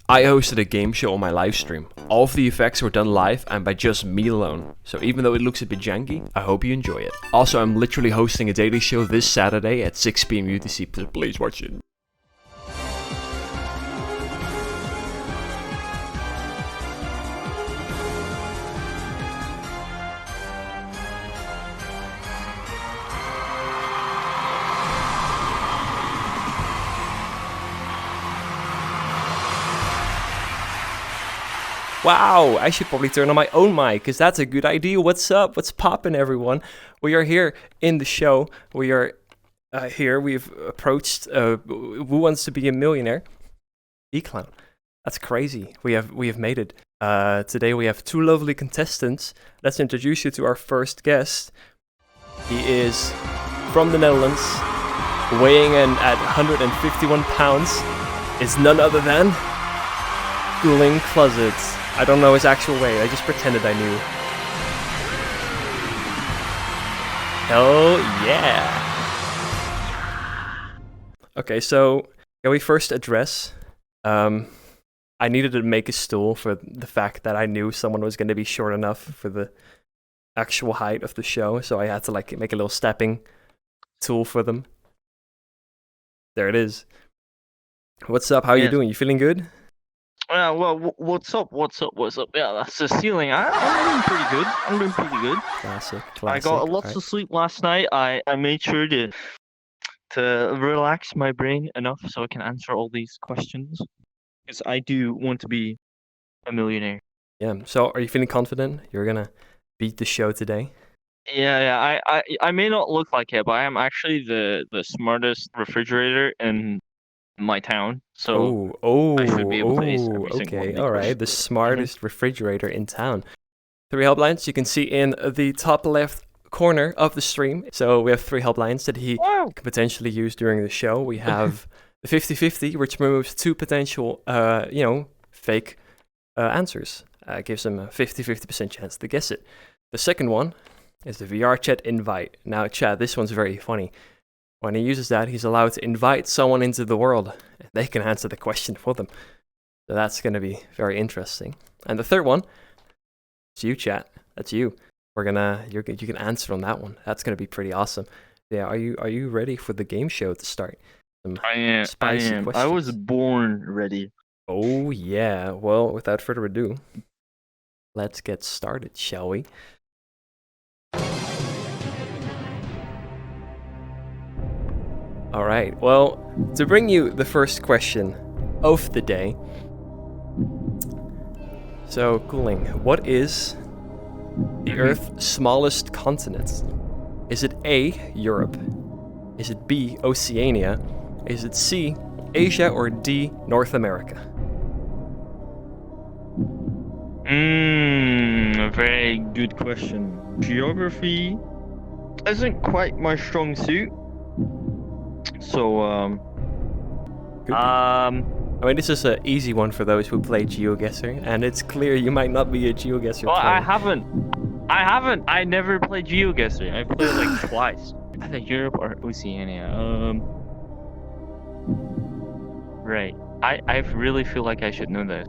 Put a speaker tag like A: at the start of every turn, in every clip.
A: I hosted a game show on my live stream. All of the effects were done live and by just me alone. So even though it looks a bit janky, I hope you enjoy it. Also, I'm literally hosting a daily show this Saturday at 6 PM UTC. Please watch it. Wow, I should probably turn on my own mic, because that's a good idea. What's up? What's poppin', everyone? We are here in the show. We are here. We've approached Who Wants to Be a Millionaire? E-Clown. That's crazy. We have made it. Today we have two lovely contestants. Let's introduce you to our first guest. He is from the Netherlands, weighing in at 151 pounds. It's none other than CoolingCloset. I don't know his actual weight, I just pretended I knew. Hell yeah! Okay, so can we first address, I needed to make a stool for the fact that I knew someone was going to be short enough for the actual height of the show, so I had to like make a little stepping tool for them. There it is. What's up? How are you doing? You feeling good?
B: Well, what's up? Yeah, that's the ceiling. I'm doing pretty good.
A: Classic.
B: I got lots of sleep last night. I made sure to relax my brain enough so I can answer all these questions. Because I do want to be a millionaire.
A: Yeah, so are you feeling confident you're gonna beat the show today?
B: Yeah, I may not look like it, but I am actually the smartest refrigerator in my town, so I should be able to ace every single one of these
A: all right.
B: questions.
A: The smartest refrigerator in town. 3 helplines you can see in the top left corner of the stream. So we have 3 helplines that he can potentially use during the show. We have the 50-50, which removes 2 potential, fake answers. Gives him a 50% chance to guess it. The second one is the VRChat invite. Now, chat, this one's very funny. When he uses that, he's allowed to invite someone into the world, and they can answer the question for them. So that's going to be very interesting. And the third one, it's you, chat. That's you. You can answer on that one. That's going to be pretty awesome. Yeah, are you ready for the game show to start?
B: I am.
A: Questions.
B: I was born ready.
A: Oh yeah. Well, without further ado, let's get started, shall we? All right, well, to bring you the first question of the day. So, Cooling, what is the Earth's smallest continent? Is it A, Europe? Is it B, Oceania? Is it C, Asia? Or D, North America?
B: A very good question. Geography isn't quite my strong suit. So,
A: I mean, this is an easy one for those who play GeoGuessr, and it's clear you might not be a GeoGuessr
B: well,
A: player.
B: I haven't. I never played GeoGuessr. I played like twice. Either Europe or Oceania. Right. I really feel like I should know this.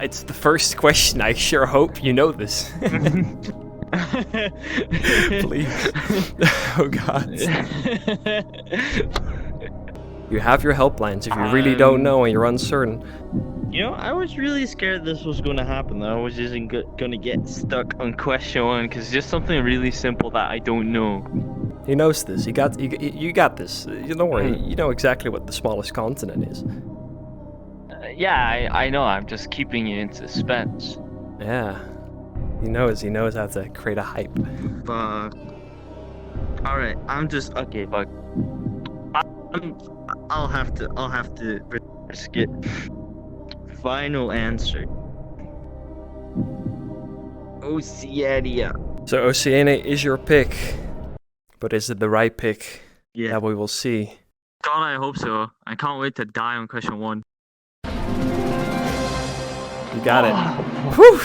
A: It's the first question. I sure hope you know this. Please. Oh God. You have your helplines if you really don't know and you're uncertain.
B: You know, I was really scared this was going to happen. I was just going to get stuck on question 1 because it's just something really simple that I don't know.
A: He knows this. You got this. Don't worry. You know exactly what the smallest continent is.
B: Yeah, I know. I'm just keeping you in suspense.
A: Yeah. He knows how to create a hype.
B: Fuck. Alright, I'm just okay, fuck. I'll have to risk it. Final answer. Oceania.
A: So Oceania is your pick. But is it the right pick?
B: Yeah.
A: That we will see.
B: God, I hope so. I can't wait to die on question 1.
A: You got it. Whew,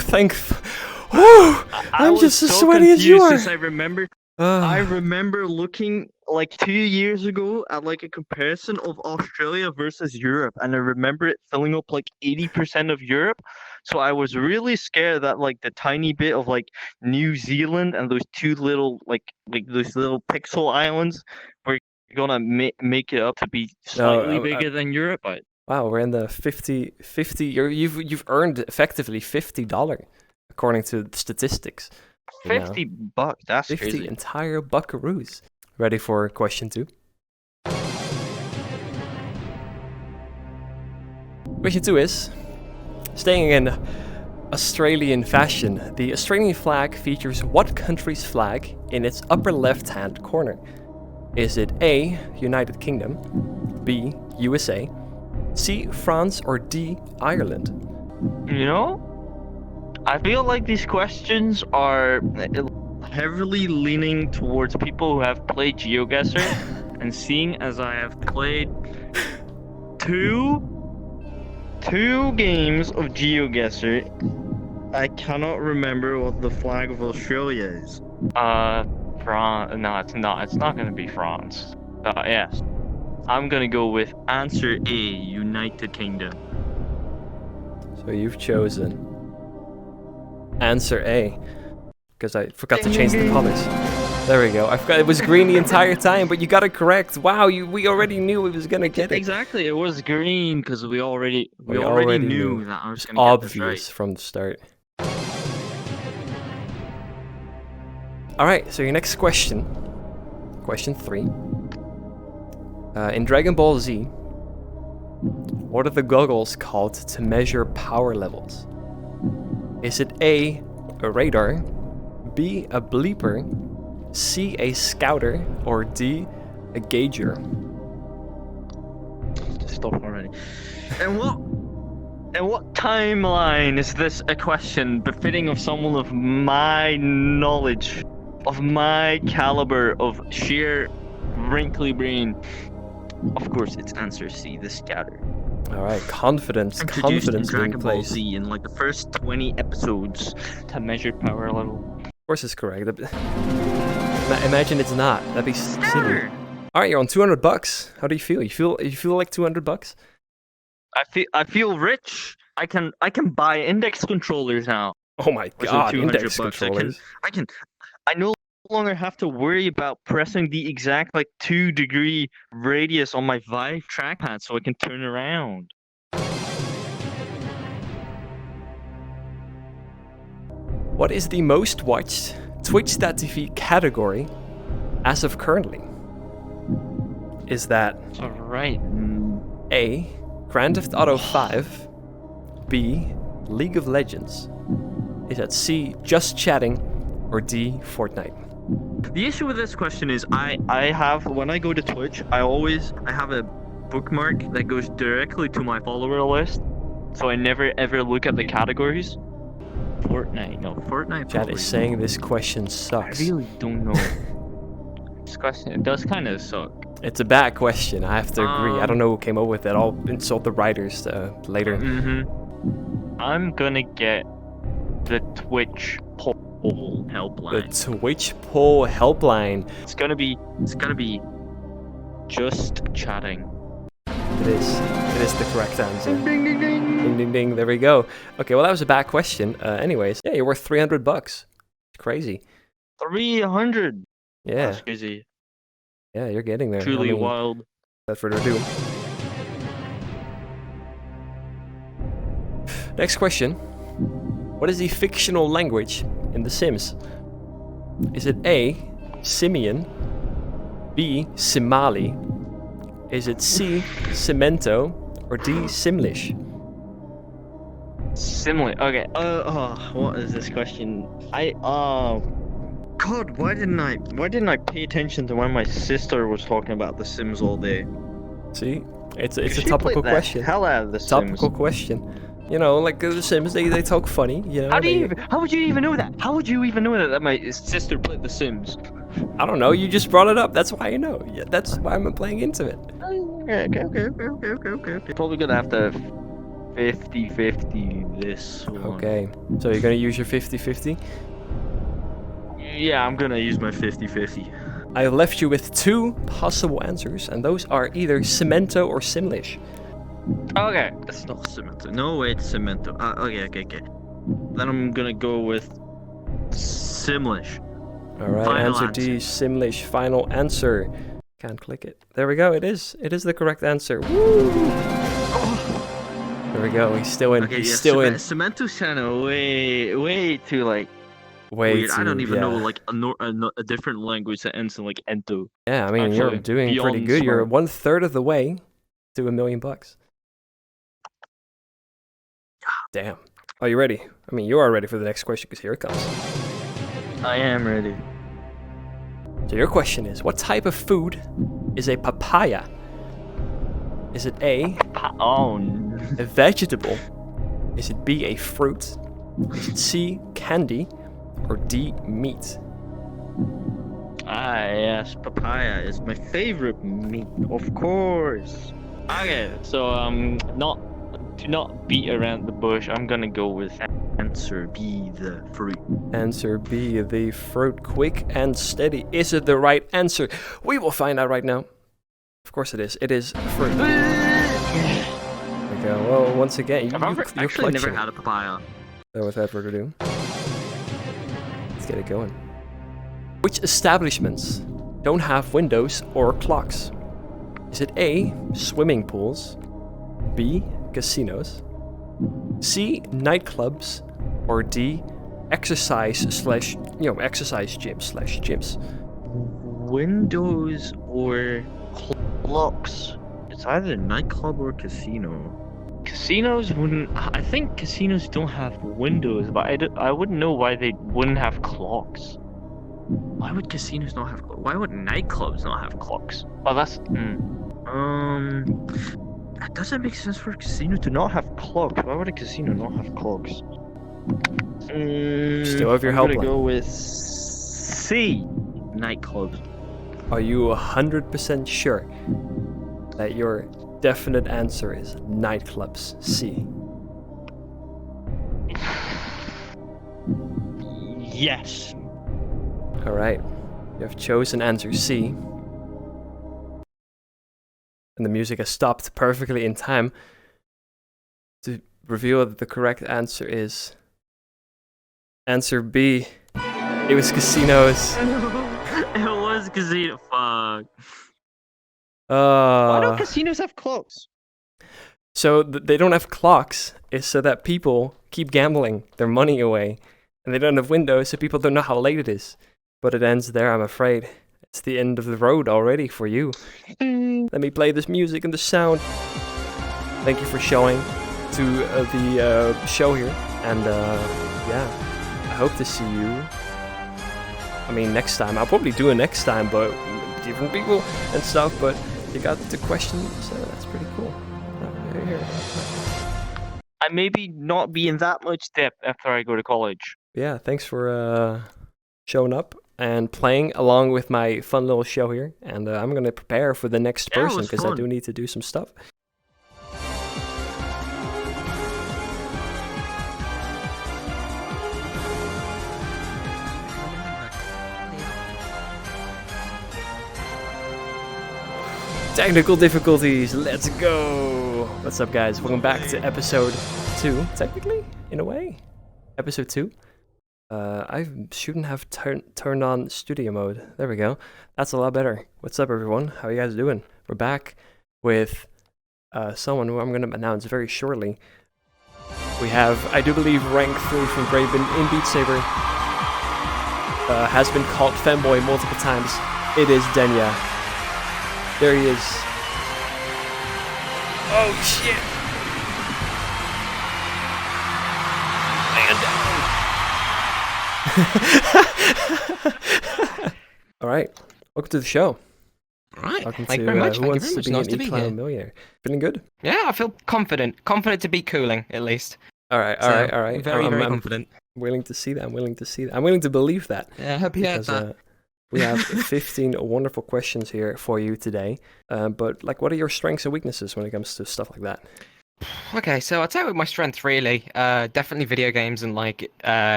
A: I'm just as sweaty as you are.
B: I remember looking like 2 years ago at like a comparison of Australia versus Europe, and I remember it filling up like 80% of Europe. So I was really scared that like the tiny bit of like New Zealand and those two little like those little pixel islands were gonna make it up to be slightly bigger than Europe. But
A: wow, we're in the 50. You've earned effectively $50 according to the statistics.
B: $50, that's
A: 50
B: crazy.
A: entire buckaroos. Ready for question 2? Question 2 is, staying in Australian fashion, the Australian flag features what country's flag in its upper left-hand corner? Is it A, United Kingdom, B, USA, C, France, or D, Ireland?
B: You know, I feel like these questions are heavily leaning towards people who have played GeoGuessr, and seeing as I have played two games of GeoGuessr, I cannot remember what the flag of Australia is. France? No, it's not. It's not gonna be France. Yes. I'm gonna go with answer A, United Kingdom.
A: So you've chosen answer A, because I forgot to change the colors. There we go. I forgot it was green the entire time, but you got it correct. Wow, we already knew we was gonna get it.
B: Exactly, it was green because we already knew that I was gonna get this right.
A: Obvious from the start. All right, so your next question, question 3. In Dragon Ball Z, what are the goggles called to measure power levels? Is it A, a radar, B, a bleeper, C, a scouter, or D, a gauger?
B: Stop already. And what timeline is this a question befitting of someone of my knowledge, of my caliber, of sheer wrinkly brain? Of course, it's answer C, the scouter.
A: All right, confidence
B: in
A: being
B: Dragon Ball
A: placed.
B: Z in like the first 20 episodes to measure power level.
A: Of course, it's correct. Imagine it's not. That'd be silly. All right, you're on $200. How do you feel? You feel like $200?
B: I feel rich. I can buy index controllers now.
A: Oh my god, index controllers.
B: I no longer have to worry about pressing the exact like 2-degree radius on my Vive trackpad so I can turn around.
A: What is the most watched Twitch.tv category as of currently? Is that
B: alright?
A: A, Grand Theft Auto 5, B, League of Legends, is that C, Just Chatting, or D, Fortnite?
B: The issue with this question is I have, when I go to Twitch, I have a bookmark that goes directly to my follower list, so I never ever look at the categories. Fortnite.
A: Chat is saying this question sucks.
B: I really don't know. This question, it does kind of suck.
A: It's a bad question, I have to agree. I don't know who came up with it. I'll insult the writers later.
B: I'm gonna get the Twitch poll helpline.
A: The Twitch poll helpline.
B: It's gonna be Just Chatting.
A: It is the correct answer.
B: Ding ding ding.
A: Ding ding ding. There we go. Okay, well that was a bad question. Anyways, yeah, you're worth $300. It's crazy.
B: 300.
A: Yeah.
B: That's crazy.
A: Yeah, you're getting there.
B: Truly wild.
A: Without further ado. Next question. What is the fictional language in The Sims? Is it A, Simian, B, Simali, is it C, Cemento, or D, Simlish?
B: Simlish. Okay. What is this question? God, why didn't I pay attention to when my sister was talking about The Sims all day?
A: See, it's a topical question.
B: Hell out of The Sims.
A: Topical question. You know, like The Sims, they talk funny. You know.
B: How would you even know that? How would you even know that my sister played The Sims?
A: I don't know. You just brought it up. That's why I know. Yeah, that's why I'm playing into it.
B: Okay. Probably gonna have to 50-50 this one.
A: Okay. So you're gonna use your 50-50?
B: Yeah, I'm gonna use my 50-50.
A: I left you with 2 possible answers, and those are either cemento or simlish.
B: Okay, it's not cemento. No way, it's cemento. Okay. Then I'm gonna go with simlish.
A: Alright,
B: Final
A: answer D, simlish, final answer. Can't click it. There we go, it is. It is the correct answer. Woo! There we go, he's still in.
B: Okay,
A: he's
B: yeah,
A: still in.
B: Cemento sounded way too like
A: Way
B: weird.
A: too,
B: I don't even know
A: yeah.
B: like a different language that ends in like ento.
A: Yeah, I mean, you're
B: Actually,
A: doing pretty
B: beyond
A: good. You're
B: smart.
A: 1/3 of the way to $1 million. Damn. Are you ready? I mean, you are ready for the next question, because here it comes.
B: I am ready.
A: So your question is, what type of food is a papaya? Is it A,
B: Oh,
A: a vegetable? Is it B, a fruit? Is it C, candy? Or D, meat?
B: yes, papaya is my favorite meat, of course. Okay, so do not beat around the bush. I'm gonna go with answer B, the fruit.
A: Answer B, the fruit. Quick and steady. Is it the right answer? We will find out right now. Of course it is. It is fruit. There we go. Well, once again, you're
B: actually never
A: clutching.
B: had a papaya.
A: So without further ado, let's get it going. Which establishments don't have windows or clocks? Is it A, swimming pools, B, casinos, C, nightclubs, or D, exercise gyms?
B: Windows or clocks? It's either nightclub or casino. Casinos wouldn't. I think casinos don't have windows, but I wouldn't know why they wouldn't have clocks. Why would casinos not have? Why would nightclubs not have clocks? Well, that's. That doesn't make sense for a casino to not have clocks. Why would a casino not have clocks?
A: Still have your
B: I'm
A: help
B: gonna
A: line.
B: go with C. Nightclubs.
A: Are you 100% sure that your definite answer is nightclubs? C.
B: Yes.
A: Alright, you have chosen answer C. And the music has stopped perfectly in time to reveal that the correct answer is answer B. It was casinos.
B: It was casino. Fuck. Why don't
A: Uh,
B: casinos have clocks?
A: so they don't have clocks is so that people keep gambling their money away. And they don't have windows so people don't know how late it is. But it ends there, I'm afraid. It's the end of the road already for you. Let me play this music and the sound. Thank you for showing to the show here. And yeah, I hope to see you. I mean, next time. I'll probably do it next time, but different people and stuff. But you got the question, so that's pretty cool. Here.
B: I maybe not be in that much depth after I go to college.
A: Yeah, thanks for showing up and playing along with my fun little show here. And I'm going to prepare for the next
B: Yeah, it
A: person
B: was
A: because I
B: fun.
A: do need to do some stuff. Technical difficulties, let's go! What's up, guys? Welcome back to episode 2, technically, in a way. Episode 2. I shouldn't have turned on studio mode. There we go. That's a lot better. What's up, everyone? How you guys doing? We're back with someone who I'm going to announce very shortly. We have, I do believe, rank 3 from Graven in Beat Saber. Has been called fanboy multiple times. It is Denyah. There he is. Oh shit! Man down. All right, welcome to the show.
C: All right,
A: Welcome
C: thank
A: to
C: you very much.
A: Who
C: Thank you
A: Wants
C: very much.
A: to Be
C: Nice
A: an
C: to be
A: E-Clown
C: here.
A: Millionaire? Feeling good?
C: Yeah, I feel confident to beat Cooling at least.
A: All right.
C: Very, very
A: I'm
C: confident.
A: willing to see that. I'm willing to believe that.
C: Yeah, I hope you heard
A: Because,
C: that.
A: we have 15 wonderful questions here for you today. But like, what are your strengths and weaknesses when it comes to stuff like that?
C: Okay, so I'll tell you my strength really. Definitely video games and like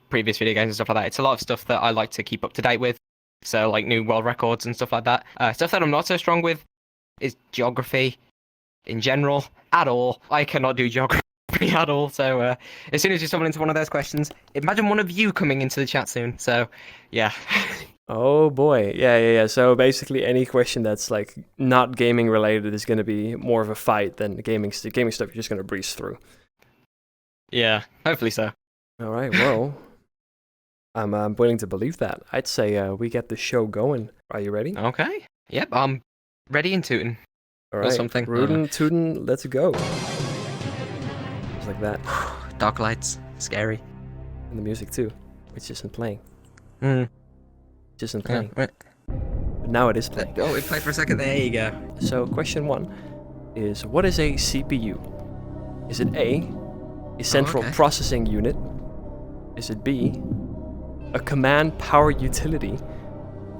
C: previous video games and stuff like that. It's a lot of stuff that I like to keep up to date with. So like new world records and stuff like that. Stuff that I'm not so strong with is geography in general, at all. I cannot do geography at all. So as soon as you stumble into one of those questions, imagine one of you coming into the chat soon. So yeah.
A: Oh boy, yeah. So basically, any question that's like not gaming related is going to be more of a fight than gaming stuff. You're just going to breeze through.
C: Yeah, hopefully so.
A: All right, well, I'm willing to believe that. I'd say we get the show going. Are you ready?
C: Okay. Yep, I'm ready and tooting.
A: All right,
C: something.
A: Rootin', tootin', let's go. Just like that.
C: Dark lights, scary.
A: And the music too, which isn't playing. Just isn't playing.
C: Right.
A: But now it is playing.
C: Oh, it played for a second. There you go.
A: So question 1 is, what is a CPU? Is it A, a central processing unit? Is it B, a command power utility?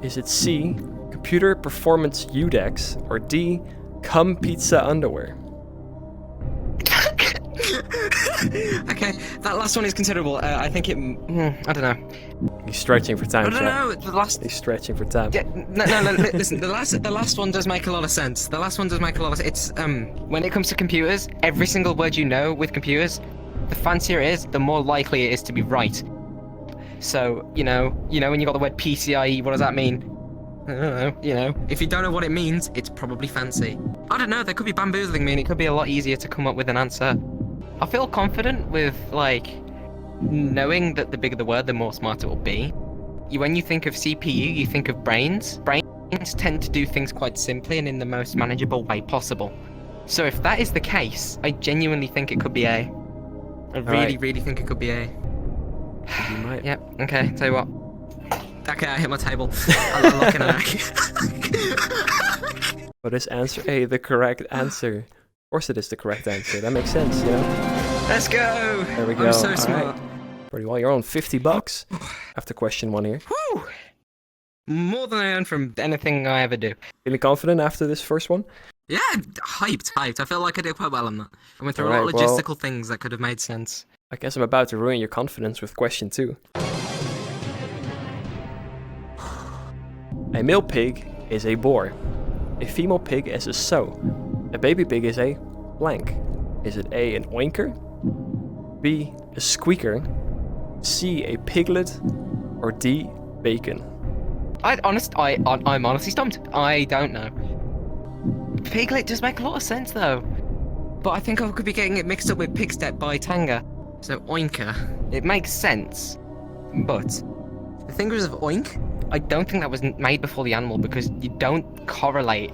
A: Is it C, computer performance UDEX? Or D, cum pizza underwear?
C: Okay, that last one is considerable. I think it. I don't know.
A: He's stretching for time.
C: I don't know. The last.
A: He's stretching for time.
C: Yeah, no. Listen, the last one does make a lot of sense. The last one does make a lot of sense. It's when it comes to computers, every single word you know with computers, the fancier it is, the more likely it is to be right. So you know when you got the word PCIe, what does that mean? I don't know. If you don't know what it means, it's probably fancy. I don't know. They could be bamboozling me, and it could be a lot easier to come up with an answer. I feel confident with, like, knowing that the bigger the word, the more smart it will be. When you think of CPU, you think of brains. Brains tend to do things quite simply and in the most manageable way possible. So if that is the case, I genuinely think it could be A. I really think it could be A.
A: You might.
C: Yep, okay, tell you what. Okay, I hit my table. I'm looking at it.
A: But is answer A the correct answer? Of course it is the correct answer. That makes sense, you know?
C: Let's go!
A: There we go.
C: I'm so
A: All
C: smart.
A: right. Pretty well. You're on $50 after question 1 here.
C: Woo! More than I earn from anything I ever do.
A: Feeling confident after this first one?
C: Yeah, hyped. I feel like I did quite well on that. I went through a
A: All
C: lot of
A: right, well-
C: logistical things that could have made sense.
A: I guess I'm about to ruin your confidence with question 2. A male pig is a boar. A female pig is a sow. A baby pig is a blank. Is it A, an oinker? B, a squeaker? C, a piglet? Or D, bacon?
C: I'm honestly stumped. I don't know. Piglet does make a lot of sense though. But I think I could be getting it mixed up with pig step by Tanga. So oinker. It makes sense. But the thing is of oink, I don't think that was made before the animal because you don't correlate.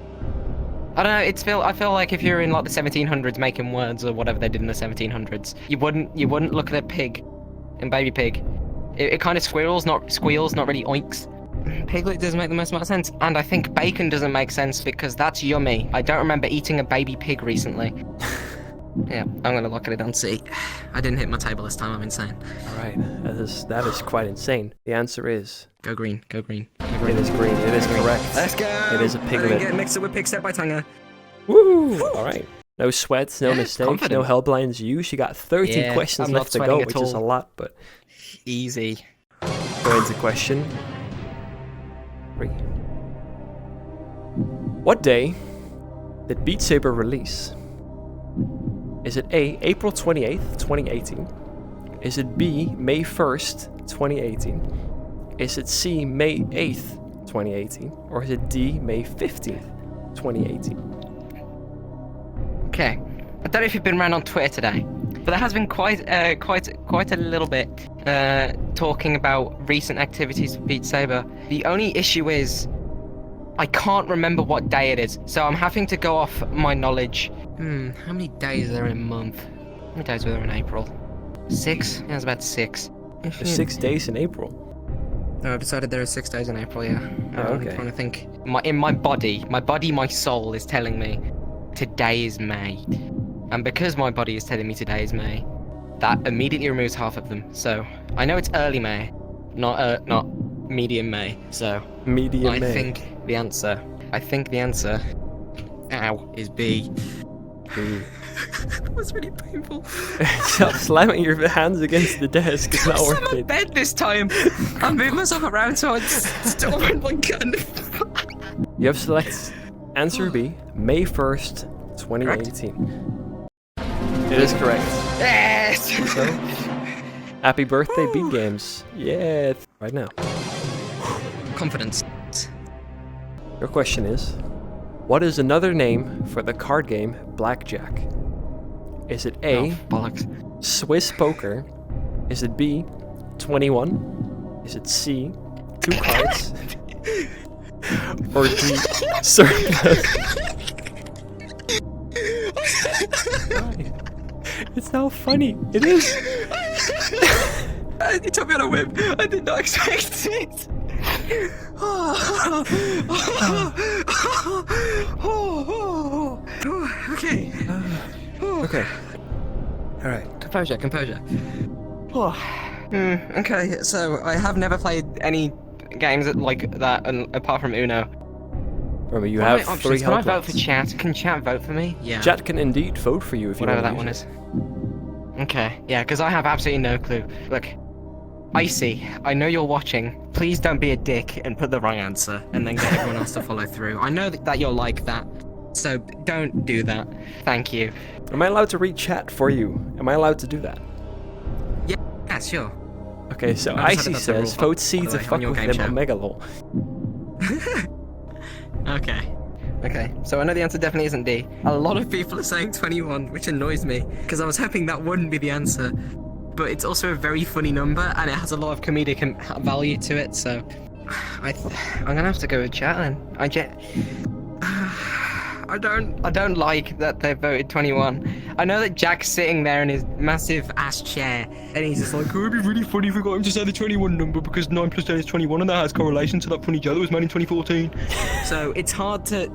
C: I don't know, I feel like if you're in like the 1700s making words or whatever they did in the 1700s, you wouldn't look at a pig and baby pig. It kind of squeals, not really oinks. Piglet doesn't make the most amount of sense, and I think bacon doesn't make sense because that's yummy. I don't remember eating a baby pig recently. Yeah, I'm gonna look at it and see. I didn't hit my table this time, I'm insane.
A: Alright, that is quite insane. The answer is...
C: Go green, go green.
A: It is green, it is correct.
C: Let's go!
A: It is a piglet.
C: Get mixed up with pig step by Tanga.
A: Woo! Alright. No sweats, no
C: Yeah,
A: mistakes,
C: confident.
A: no hellblinds used. You got 13
C: Yeah,
A: questions
C: I'm not
A: left to
C: sweating
A: go,
C: at
A: which is a
C: all.
A: lot, but...
C: Easy.
A: Go into question 3. What day did Beat Saber release? Is it A, April 28th, 2018? Is it B, May 1st, 2018? Is it C, May 8th, 2018? Or is it D, May 15th, 2018?
C: Okay. I don't know if you've been around on Twitter today, but there has been quite a little bit talking about recent activities of Beat Saber. The only issue is I can't remember what day it is, so I'm having to go off my knowledge. How many days are there in a month? How many days were there in April? 6? Yeah, it's about 6.
A: There's 6 days in April.
C: No, I've decided there are 6 days in April, yeah.
A: Oh, okay.
C: I'm trying to think. My body, my soul is telling me today is May. And because my body is telling me today is May, that immediately removes half of them. So I know it's early May, not medium May. So
A: Medium
C: I
A: May.
C: think the answer, ow, is B.
A: B.
C: That was really painful.
A: Stop slamming your hands against the desk. It's not
C: I'm
A: worth
C: on
A: it.
C: bed this time. I moved myself around so I'd stop my gun.
A: You have select answer B, May 1st, 2018. It is correct.
C: Yes.
A: So, happy birthday, Beat Games. Yeah, right now.
C: Confidence.
A: Your question is, what is another name for the card game Blackjack? Is it A,
C: Oh, bollocks.
A: Swiss poker? Is it B, 21? Is it C, 2 cards? Or D, surplus? It's not funny. It is.
C: You took me on a whim. I did not expect it. Okay.
A: Okay. All right.
C: Composure. Okay, so I have never played any games like that apart from Uno.
A: Remember, you
C: What are
A: have
C: my
A: 3
C: options? Can I vote
A: helplines.
C: for chat? Can chat vote for me? Yeah.
A: Chat can indeed vote for you if you
C: Whatever
A: want
C: that
A: to
C: one is. Okay, yeah, because I have absolutely no clue. Look, Icy, I know you're watching. Please don't be a dick and put the wrong answer and then get everyone else to follow through. I know that you're like that, so don't do that. Thank you.
A: Am I allowed to read chat for you? Am I allowed to do that?
C: Yeah, sure.
A: Okay, so
C: I
A: Icy
C: decided that's a rule,
A: says, vote C
C: by the
A: to
C: way,
A: fuck
C: on your
A: with
C: game
A: them
C: show.
A: Omega lol.
C: Okay, so I know the answer definitely isn't D. A lot of people are saying 21, which annoys me, because I was hoping that wouldn't be the answer. But it's also a very funny number, and it has a lot of comedic value to it, so... I'm gonna have to go with chat then. I don't like that they voted 21. I know that Jack's sitting there in his massive ass chair, and he's just like, "Oh, it'd be really funny if we got him to say the 21 number because 9 plus 10 is 21, and that has correlation to that funny joke that was made in 2014." So it's hard to.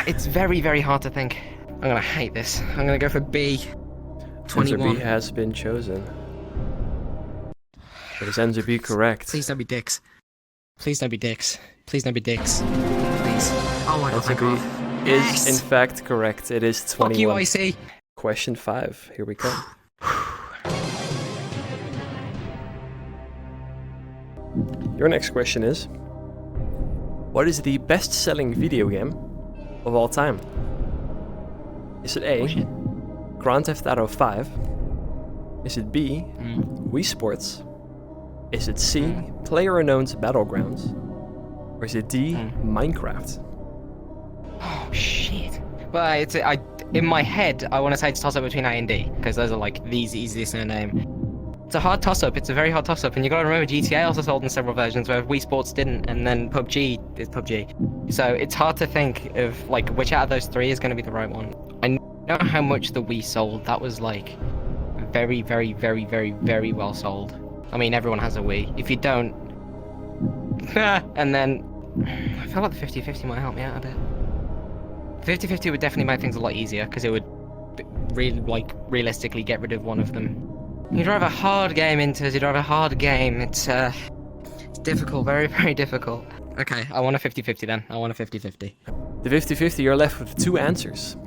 C: It's very, very hard to think. I'm gonna hate this. I'm gonna go for B.
A: Answer
C: 21.
A: B has been chosen. Is answer B correct?
C: Please don't be dicks. Please don't be dicks. Please don't be dicks. Please. Oh my god,
A: Answer
C: thank
A: B
C: God.
A: is
C: Yes!
A: in fact correct. It is 21.
C: Fuck you, Icy.
A: Question 5. Here we come. Your next question is, what is the best-selling video game of all time? Is it A,
C: Oh, shit.
A: Grand Theft Auto 5? Is it B,
C: Mm.
A: Wii Sports? Is it C, PlayerUnknown's Battlegrounds? Or is it D, Minecraft?
C: Oh shit. Well, in my head, I want to say it's toss-up between A and D, because those are like the easiest to name. It's a hard toss-up, it's a very hard toss-up, and you gotta remember GTA also sold in several versions, where Wii Sports didn't, and then PUBG is PUBG. So it's hard to think of like which out of those 3 is gonna be the right one. I know how much the Wii sold, that was like very, very, very, very, very well sold. I mean, everyone has a Wii. If you don't... and then... I feel like the 50-50 might help me out a bit. 50-50 would definitely make things a lot easier, because it would really, like, realistically get rid of one of them. You drive a hard game, Interz, you drive a hard game. It's difficult, very, very difficult. Okay, I want a 50-50 then. I want a 50-50.
A: The 50-50, you're left with 2 answers.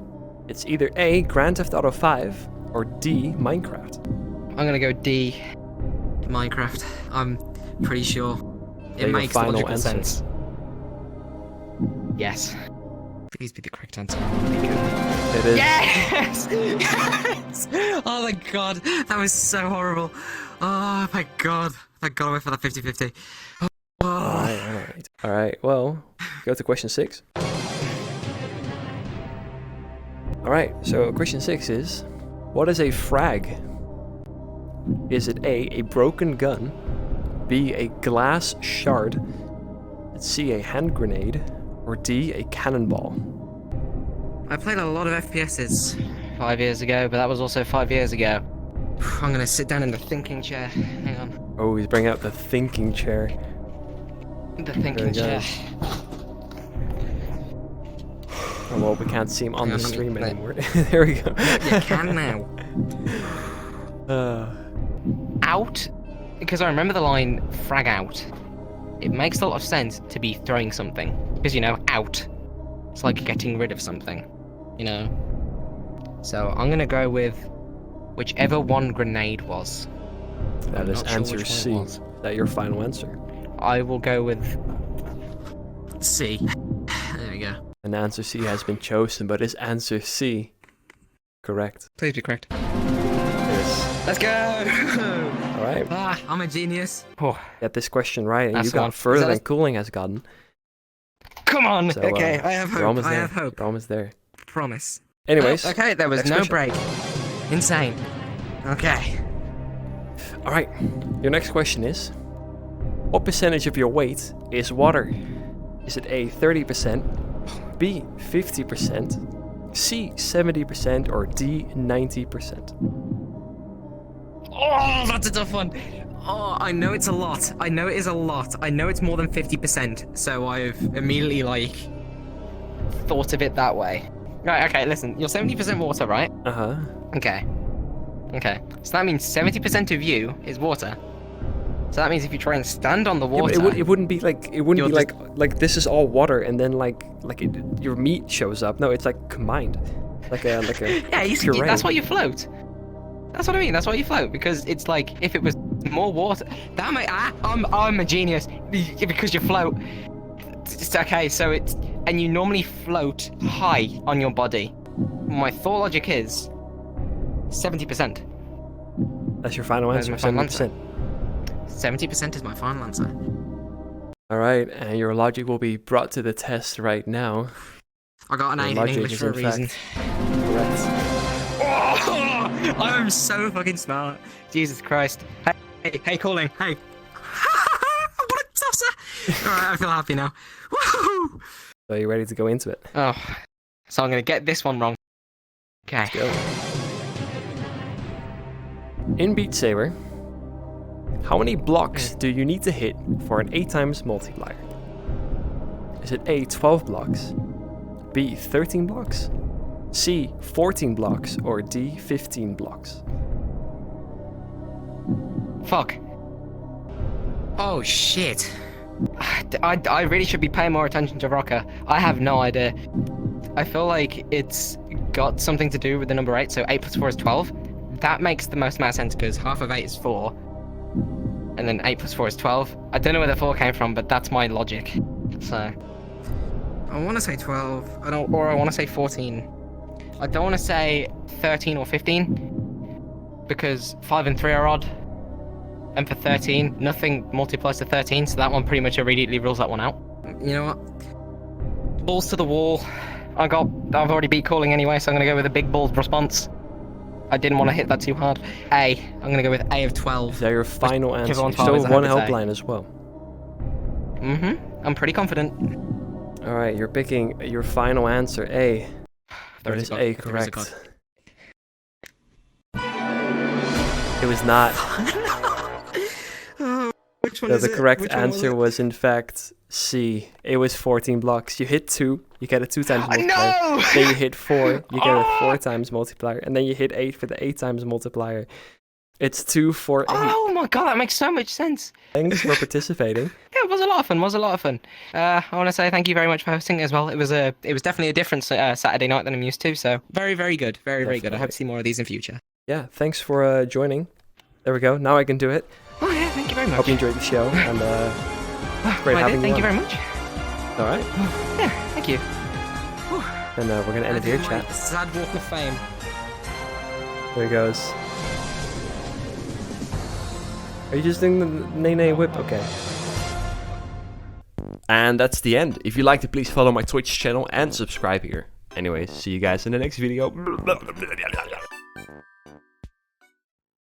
A: It's either A, Grand Theft Auto 5, or D, Minecraft.
C: I'm gonna go D, Minecraft. I'm pretty sure.
A: Your
C: It makes
A: final
C: logical
A: answer?
C: sense. Yes. Please be the correct answer.
A: It is.
C: Yes! Yes! Oh my god, that was so horrible. Oh my god. Thank god I went for that 50-50. Oh.
A: Alright, well, go to question 6. Alright, so question 6 is, what is a frag? Is it A, broken gun, B, a glass shard, C, a hand grenade, or D, a cannonball?
C: I played a lot of FPSs 5 years ago, but that was also 5 years ago. I'm gonna sit down in the thinking chair. Hang on.
A: Oh, he's bringing out the thinking chair.
C: The thinking
A: There
C: chair.
A: he Oh, well, we can't see him on
C: Hang
A: the
C: on, let me-
A: stream
C: let-
A: anymore. There we go.
C: You can now. Out, because I remember the line frag out. It makes a lot of sense to be throwing something, because you know, out. It's like getting rid of something, you know. So I'm gonna go with whichever one grenade was.
A: That
C: I'm
A: is
C: not sure
A: answer
C: which one it
A: C.
C: was.
A: Is that your final answer?
C: I will go with C. There we go.
A: And answer C has been chosen, but is answer C correct?
C: Please be correct.
A: Yes.
C: Let's go!
A: All right.
C: Ah, I'm a genius. Oh,
A: Get this question right, and
C: That's
A: you
C: the one.
A: got further
C: Is that
A: than Cooling has gotten.
C: come on!
A: So,
C: Okay, I have
A: You're
C: hope.
A: almost
C: I
A: there.
C: have hope.
A: You're almost there.
C: Promise.
A: Anyways.
C: Oh, okay, there was
A: next
C: no
A: question.
C: break. Insane. Okay.
A: All right. Your next question is: what percentage of your weight is water? Is it A 30%, B 50%, C 70%, or D 90%?
C: Oh, that's a tough one. Oh, I know it's a lot. I know it is a lot. I know it's more than 50%. So I've immediately like thought of it that way. Right. Okay. Listen, you're 70% water, right?
A: Uh huh.
C: Okay. Okay. So that means 70% of you is water. So that means if you try and stand on the
A: Yeah,
C: water,
A: but it wouldn't be like
C: You'll
A: like this is all water, and then your meat shows up. No, it's like combined, like a
C: yeah,
A: puree.
C: that's why you float. That's what I mean. That's why you float, because it's like if it was more water. That might. I'm a genius because you float. It's okay, so it's and you normally float high on your body. My thought logic is 70%.
A: That's your final
C: That's
A: answer.
C: my final
A: 70%.
C: 70% is my final answer.
A: All right, and your logic will be brought to the test right now.
C: I got an
A: Your
C: A in
A: logic
C: English
A: is
C: for a
A: in
C: reason.
A: fact correct.
C: Oh, I'm so fucking smart. Jesus Christ. Hey, Calling. Hey. What a tosser. Alright, I feel happy now. Woohoo!
A: So you ready to go into it?
C: Oh, so I'm gonna get this one wrong. Okay.
A: Go. In Beat Saber, how many blocks do you need to hit for an 8 times multiplier? Is it A 12 blocks, B 13 blocks, C 14 blocks, or D 15 blocks?
C: Fuck. Oh shit. I really should be paying more attention to Rocker. I have no idea. I feel like it's got something to do with the number 8, so 8 plus 4 is 12. That makes the most amount of sense because half of 8 is 4. And then 8 plus 4 is 12. I don't know where the 4 came from, but that's my logic. So I want to say 12. I want to say 14. I don't want to say 13 or 15 because 5 and 3 are odd. And for 13, nothing multiplies to 13, so that one pretty much immediately rules that one out. You know what? Balls to the wall. I've already beat Calling anyway, so I'm gonna go with a big balls response. I didn't want to hit that too hard. A. I'm gonna go with A of 12.
A: Is that your final answer?
C: Whichever
A: You
C: one
A: still
C: follows,
A: have
C: I
A: one
C: hope it's A.
A: helpline as well.
C: I'm pretty confident.
A: All right, you're picking your final answer, A. That is A correct. It was not.
C: Which one
A: So
C: is
A: the
C: it?
A: correct
C: Which one was
A: answer
C: it?
A: was in fact C. It was 14 blocks. You hit 2, you get a 2 times multiplier.
C: No!
A: Then you hit 4, you get a 4 times multiplier. And then you hit 8 for the 8 times multiplier. It's 2, 4, 8.
C: Oh my god, that makes so much sense.
A: Thanks for participating.
C: Yeah, it was a lot of fun. I want to say thank you very much for hosting as well. It was definitely a different Saturday night than I'm used to. So very, very good. Very, very good. I hope to see more of these in future.
A: Yeah, thanks for joining. There we go. Now I can do it.
C: Oh yeah, thank you very much.
A: Hope you enjoyed the show. And great
C: I
A: having
C: did.
A: you
C: Thank you
A: on.
C: very much.
A: All right.
C: Yeah, thank you.
A: And we're going to end it here, chat.
C: Sad walk of fame.
A: There he goes. Are you just doing the nay whip? Okay. And that's the end. If you liked it, please follow my Twitch channel and subscribe here. Anyways, see you guys in the next video.